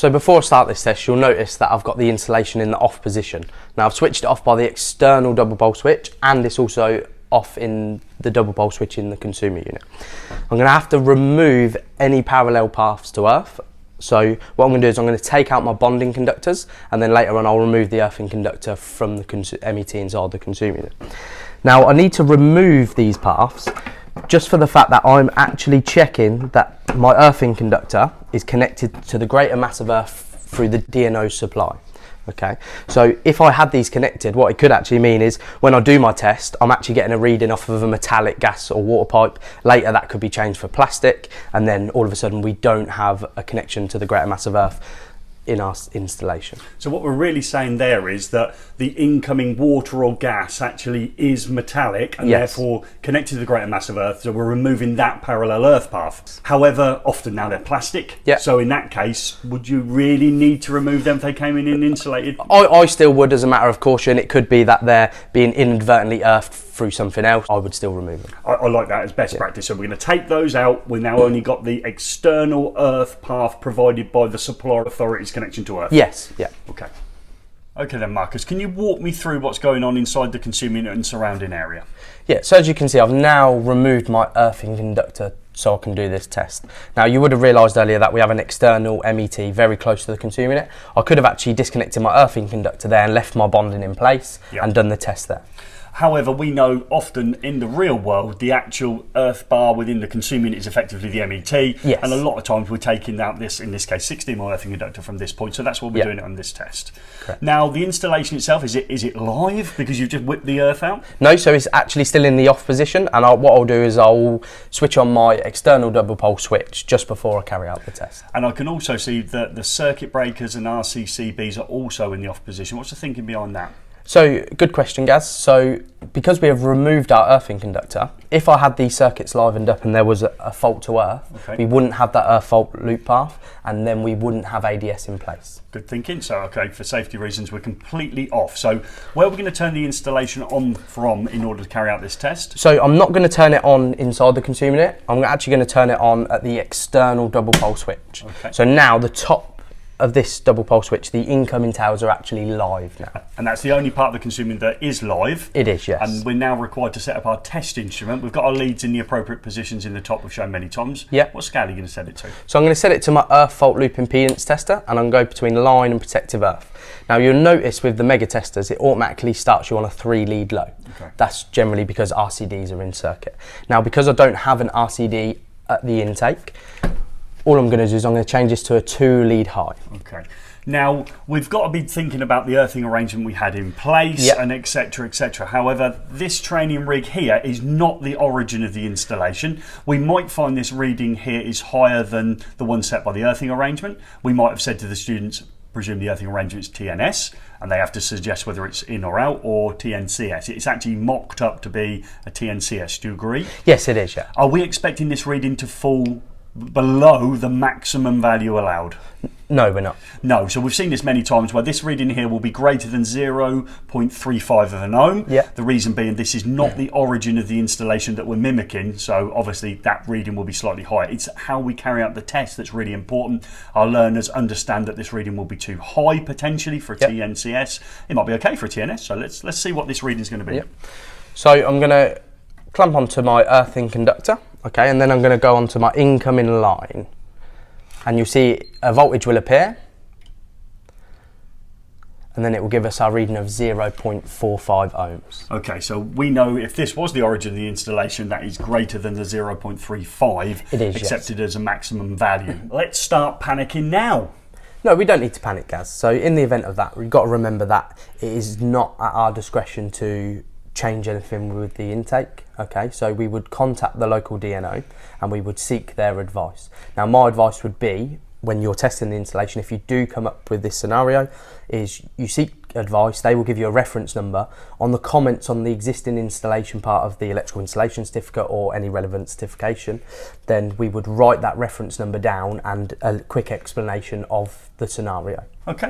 So before I start this test, you'll notice that I've got the installation in the off position. Now I've switched it off by the external double pole switch, and it's also off in the double pole switch in the consumer unit. I'm going to have to remove any parallel paths to earth. So what I'm going to do is I'm going to take out my bonding conductors, and then later on I'll remove the earthing conductor from the MET inside the consumer unit. Now I need to remove these paths just for the fact that I'm actually checking that my earthing conductor is connected to the greater mass of earth through the DNO supply. Okay, so if I had these connected, what it could actually mean is when I do my test, I'm actually getting a reading off of a metallic gas or water pipe. Later that could be changed for plastic, and then all of a sudden we don't have a connection to the greater mass of earth in our installation. So what we're really saying there is that the incoming water or gas actually is metallic and therefore connected to the greater mass of earth, so we're removing that parallel earth path. However, often now they're plastic, so in that case, would you really need to remove them if they came in and insulated? I still would, as a matter of caution. It could be that they're being inadvertently earthed through something else. I would still remove them. I like that as best practice. So we're going to take those out. We've now only got the external earth path provided by the supply authority's connection to earth. Yes, yeah. Okay then, Marcus, can you walk me through what's going on inside the consumer unit and surrounding area? Yeah, so as you can see, I've now removed my earthing conductor so I can do this test. Now you would have realised earlier that we have an external MET very close to the consumer unit. I could have actually disconnected my earthing conductor there and left my bonding in place and done the test there. However, we know often in the real world, the actual earth bar within the consumer unit is effectively the MET. And a lot of times we're taking out this, in this case, 16mm earthing conductor from this point. So that's what we're doing it on this test. Correct. Now, the installation itself, is it live because you've just whipped the earth out? No, so it's actually still in the off position. And what I'll do is I'll switch on my external double pole switch just before I carry out the test. And I can also see that the circuit breakers and RCCBs are also in the off position. What's the thinking behind that? So, good question, Gaz. So, because we have removed our earthing conductor, if I had these circuits livened up and there was a fault to earth, we wouldn't have that earth fault loop path, and then we wouldn't have ADS in place. Good thinking. So, for safety reasons, we're completely off. So, where are we going to turn the installation on from in order to carry out this test? So, I'm not going to turn it on inside the consumer unit. I'm actually going to turn it on at the external double pole switch. So now the top of this double pole switch, the incoming tails are actually live now. And that's the only part of the consumer that is live? It is, yes. And we're now required to set up our test instrument. We've got our leads in the appropriate positions in the top, we've shown many times. What scale are you going to set it to? So I'm going to set it to my earth fault loop impedance tester, and I'm going to go between line and protective earth. Now you'll notice with the mega testers, it automatically starts you on a 3 lead low. That's generally because RCDs are in circuit. Now because I don't have an RCD at the intake, all I'm going to do is I'm going to change this to a 2 lead high. Now, we've got to be thinking about the earthing arrangement we had in place and etc, etc. However, this training rig here is not the origin of the installation. We might find this reading here is higher than the one set by the earthing arrangement. We might have said to the students, presume the earthing arrangement is TNS, and they have to suggest whether it's in or out, or TNCS. It's actually mocked up to be a TNCS. Do you agree? Yes, it is, yeah. Are we expecting this reading to fall below the maximum value allowed? No, we're not. No, so we've seen this many times where this reading here will be greater than 0.35 of an ohm. The reason being this is not the origin of the installation that we're mimicking, so obviously that reading will be slightly higher. It's how we carry out the test that's really important. Our learners understand that this reading will be too high potentially for a TNCS. It might be okay for a TNS, so let's see what this reading is going to be. So I'm going to clamp onto my earthing conductor. And then I'm going to go onto my incoming line, and you'll see a voltage will appear, and then it will give us our reading of 0.45 ohms. So we know if this was the origin of the installation, that is greater than the 0.35 it is, accepted as a maximum value. Let's start panicking now. No, we don't need to panic, Gaz. So in the event of that, we've got to remember that it is not at our discretion to change anything with the intake. So we would contact the local DNO and we would seek their advice. Now my advice would be, when you're testing the installation, if you do come up with this scenario, is you seek advice. They will give you a reference number. On the comments on the existing installation part of the electrical installation certificate or any relevant certification, then we would write that reference number down and a quick explanation of the scenario.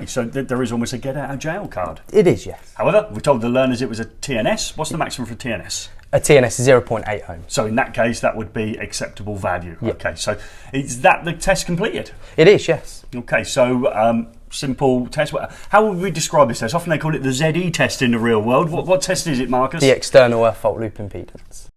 So there is almost a get out of jail card. It is, yes. However, we told the learners it was a TNS. What's the maximum for TNS? A TNS is 0.8 ohms. So in that case, that would be acceptable value. Okay, so is that the test completed? It is, yes. Okay, so simple test. How would we describe this test? Often they call it the ZE test in the real world. What test is it, Marcus? The external earth fault loop impedance.